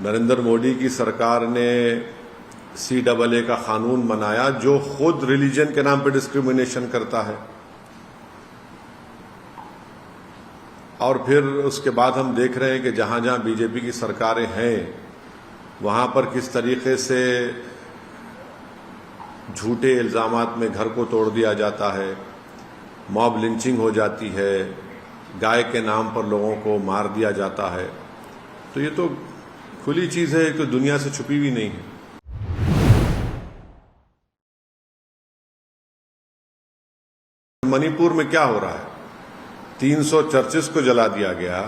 नरेंद्र मोदी की सरकार ने CAA का कानून बनाया जो खुद रिलीजन के नाम पर डिस्क्रिमिनेशन करता है। और फिर उसके बाद हम देख रहे हैं कि जहां जहां बीजेपी की सरकारें हैं वहां पर किस तरीके से झूठे इल्जामात में घर को तोड़ दिया जाता है, मॉब लिंचिंग हो जाती है, गाय के नाम पर लोगों को मार दिया जाता है। तो ये तो खुली चीज है कि दुनिया से छुपी हुई नहीं है। मणिपुर में क्या हो रहा है? 300 चर्चेस को जला दिया गया।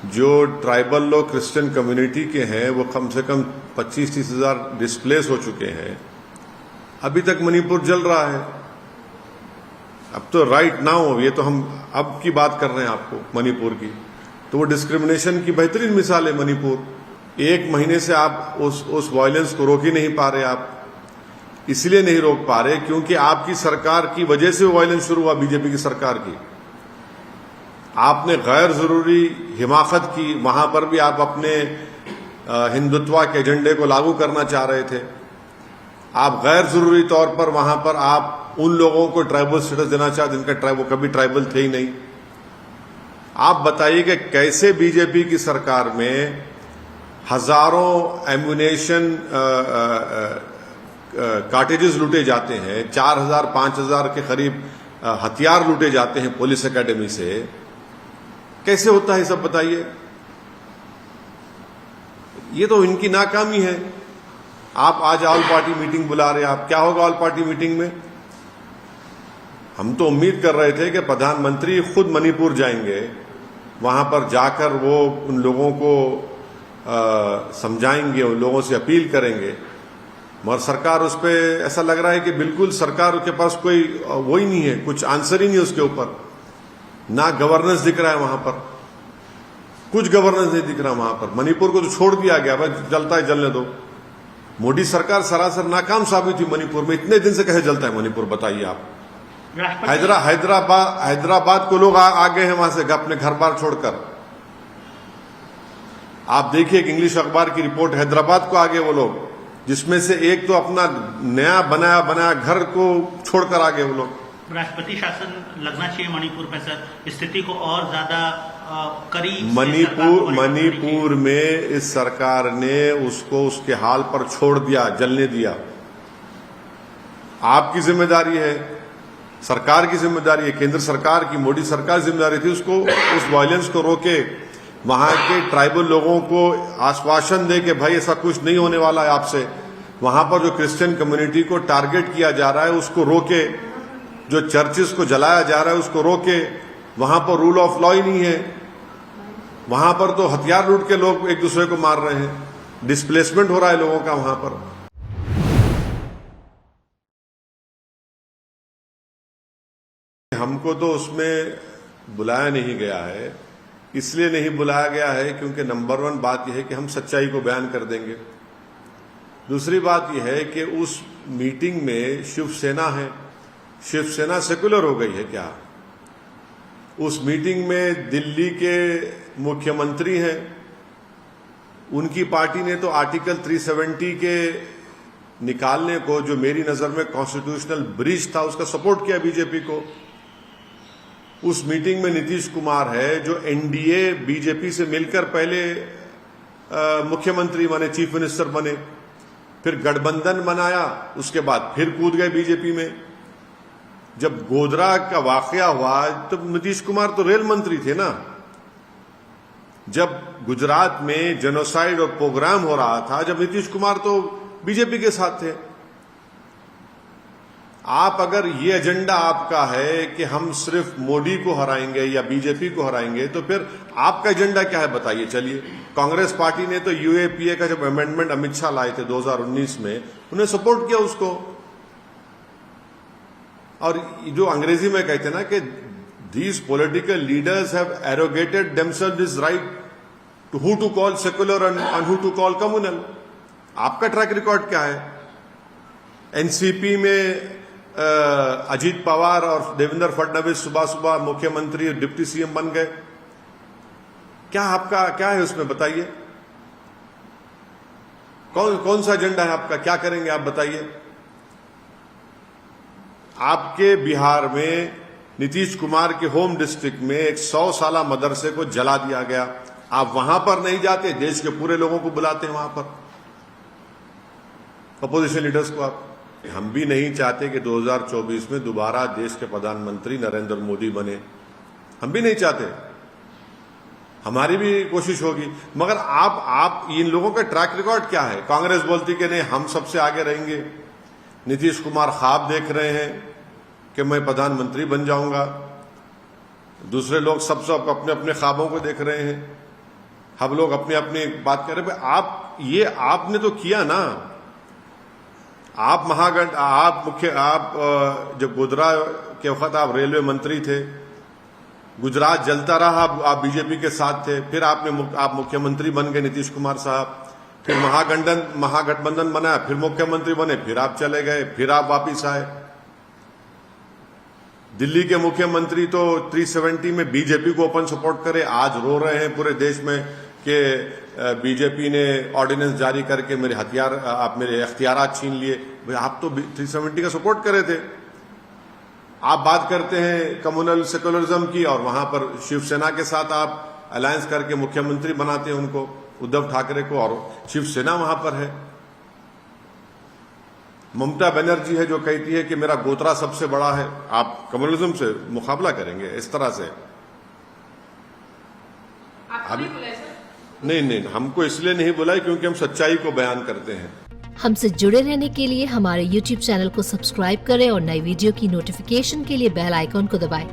जो ट्राइबल लोग क्रिश्चियन कम्युनिटी के हैं वो कम से कम 25-30 हजार डिस्प्लेस हो चुके हैं। अभी तक मणिपुर जल रहा है। अब तो राइट नाउ, ये तो हम अब की बात कर रहे हैं आपको मणिपुर की, तो वो डिस्क्रिमिनेशन की बेहतरीन मिसाल है मणिपुर। 1 महीने से आप उस वायलेंस को रोक ही नहीं पा रहे। आप इसलिए नहीं रोक पा रहे क्योंकि आपकी सरकार की वजह से वो वायलेंस शुरू हुआ, बीजेपी की सरकार की। आपने गैर जरूरी हिमाकत की, वहां पर भी आप अपने हिंदुत्व के एजेंडे को लागू करना चाह रहे थे। आप गैर जरूरी तौर पर वहां पर आप उन लोगों को ट्राइबल स्टेटस देना चाहते जिनका वो कभी ट्राइबल थे ही नहीं। आप बताइए कि कैसे बीजेपी की सरकार में हजारों एम्युनेशन कार्टेजेस लूटे जाते हैं, 4000-5000 के करीब हथियार लूटे जाते हैं पुलिस एकेडमी से। कैसे होता है सब बताइए? ये तो इनकी नाकामी है। आप आज ऑल पार्टी मीटिंग बुला रहे हैं, आप क्या होगा ऑल पार्टी मीटिंग में? हम तो उम्मीद कर रहे थे कि प्रधानमंत्री खुद मणिपुर जाएंगे, वहां पर जाकर वो उन लोगों को समझाएंगे, उन लोगों से अपील करेंगे। मगर सरकार उस पर ऐसा लग रहा है कि बिल्कुल सरकार के पास कोई वो ही नहीं है, कुछ आंसर ही नहीं उसके ऊपर। ना गवर्नेंस दिख रहा है वहां पर, कुछ गवर्नेंस नहीं दिख रहा वहां पर। मणिपुर को तो छोड़ दिया गया, बस जलता है जलने दो। मोदी सरकार सरासर नाकाम साबित हुई मणिपुर में। इतने दिन से कैसे जलता है मणिपुर बताइए आप? हैदराबाद को लोग आ गए हैं वहां से अपने घर बार छोड़कर। आप देखिए एक इंग्लिश अखबार की रिपोर्ट, हैदराबाद को आ गए वो लोग, जिसमें से एक तो अपना नया बनाया घर को छोड़कर आ गए वो लोग। राष्ट्रपति शासन लगना चाहिए मणिपुर में सर, स्थिति को और ज्यादा करीब। मणिपुर में इस सरकार ने उसको उसके हाल पर छोड़ दिया, जलने दिया। आपकी जिम्मेदारी है, सरकार की जिम्मेदारी है, केंद्र सरकार की, मोदी सरकार की जिम्मेदारी थी उसको उस वायलेंस को रोके, वहां के ट्राइबल लोगों को आश्वासन दे कि भाई ऐसा कुछ नहीं होने वाला है आपसे। वहां पर जो क्रिश्चियन कम्युनिटी को टारगेट किया जा रहा है उसको रोके, जो चर्चेस को जलाया जा रहा है उसको रोके। वहां पर रूल ऑफ लॉ ही नहीं है, वहां पर तो हथियार लूट के लोग एक दूसरे को मार रहे हैं, डिस्प्लेसमेंट हो रहा है लोगों का वहां पर। हमको तो उसमें बुलाया नहीं गया है। इसलिए नहीं बुलाया गया है क्योंकि नंबर 1 बात यह है कि हम सच्चाई को बयान कर देंगे। दूसरी बात यह है कि उस मीटिंग में शिवसेना है। शिवसेना सेकुलर हो गई है क्या? उस मीटिंग में दिल्ली के मुख्यमंत्री हैं, उनकी पार्टी ने तो आर्टिकल 370 के निकालने को, जो मेरी नजर में कॉन्स्टिट्यूशनल ब्रीच था, उसका सपोर्ट किया बीजेपी को। उस मीटिंग में नीतीश कुमार है जो एनडीए बीजेपी से मिलकर पहले मुख्यमंत्री बने, चीफ मिनिस्टर बने, फिर गठबंधन बनाया, उसके बाद फिर कूद गए बीजेपी में। जब गोधरा का वाकया हुआ तो नीतीश कुमार तो रेल मंत्री थे ना। जब गुजरात में जेनोसाइड और प्रोग्राम हो रहा था, जब नीतीश कुमार तो बीजेपी के साथ थे। आप अगर ये एजेंडा आपका है कि हम सिर्फ मोदी को हराएंगे या बीजेपी को हराएंगे, तो फिर आपका एजेंडा क्या है बताइए? चलिए, कांग्रेस पार्टी ने तो यूएपीए का जब अमेंडमेंट अमित शाह लाए थे 2019 में, उन्हें सपोर्ट किया उसको। और जो अंग्रेजी में कहते हैं ना कि these political leaders have arrogated themselves this right to who to call secular and who to call communal। आपका ट्रैक रिकॉर्ड क्या है? एनसीपी में अजीत पवार और देवेंद्र फडणवीस सुबह सुबह मुख्यमंत्री डिप्टी सीएम बन गए। क्या आपका क्या है उसमें बताइए? कौन सा एजेंडा है आपका, क्या करेंगे आप बताइए। आपके बिहार में नीतीश कुमार के होम डिस्ट्रिक्ट में एक 100 साला मदरसे को जला दिया गया, आप वहां पर नहीं जाते, देश के पूरे लोगों को बुलाते हैं वहां पर, अपोजिशन लीडर्स को आप। हम भी नहीं चाहते कि 2024 में दोबारा देश के प्रधानमंत्री नरेंद्र मोदी बने, हम भी नहीं चाहते, हमारी भी कोशिश होगी, मगर आप इन लोगों का ट्रैक रिकॉर्ड क्या है। कांग्रेस बोलती कि नहीं हम सबसे आगे रहेंगे, नीतीश कुमार ख्वाब देख रहे हैं कि मैं प्रधानमंत्री बन जाऊंगा, दूसरे लोग सब अपने अपने ख्वाबों को देख रहे हैं, हम लोग अपनी अपनी बात कर रहे हैं। आपने तो किया ना, आप जब गुजरात के वक्त आप रेलवे मंत्री थे, गुजरात जलता रहा, आप बीजेपी के साथ थे, फिर आप मुख्यमंत्री बन गए नीतीश कुमार साहब, फिर महागठबंधन बनाया, फिर मुख्यमंत्री बने, फिर आप चले गए, फिर आप वापिस आए। दिल्ली के मुख्यमंत्री तो 370 में बीजेपी को ओपन सपोर्ट करे, आज रो रहे हैं पूरे देश में कि बीजेपी ने ऑर्डिनेंस जारी करके मेरे अख्तियारात छीन लिए। भाई आप तो 370 का सपोर्ट करे थे। आप बात करते हैं कम्युनल सेकुलरिज्म की और वहां पर शिवसेना के साथ आप अलायंस करके मुख्यमंत्री बनाते हैं उनको, उद्धव ठाकरे को, और शिवसेना वहां पर है। ममता बनर्जी है जो कहती है कि मेरा गोत्रा सबसे बड़ा है, आप कम्युनलिज्म से मुकाबला करेंगे इस तरह से। अभी नहीं, हमको इसलिए नहीं बुलाए क्योंकि हम सच्चाई को बयान करते हैं। हमसे जुड़े रहने के लिए हमारे YouTube चैनल को सब्सक्राइब करें और नई वीडियो की नोटिफिकेशन के लिए बेल आइकॉन को दबाएं।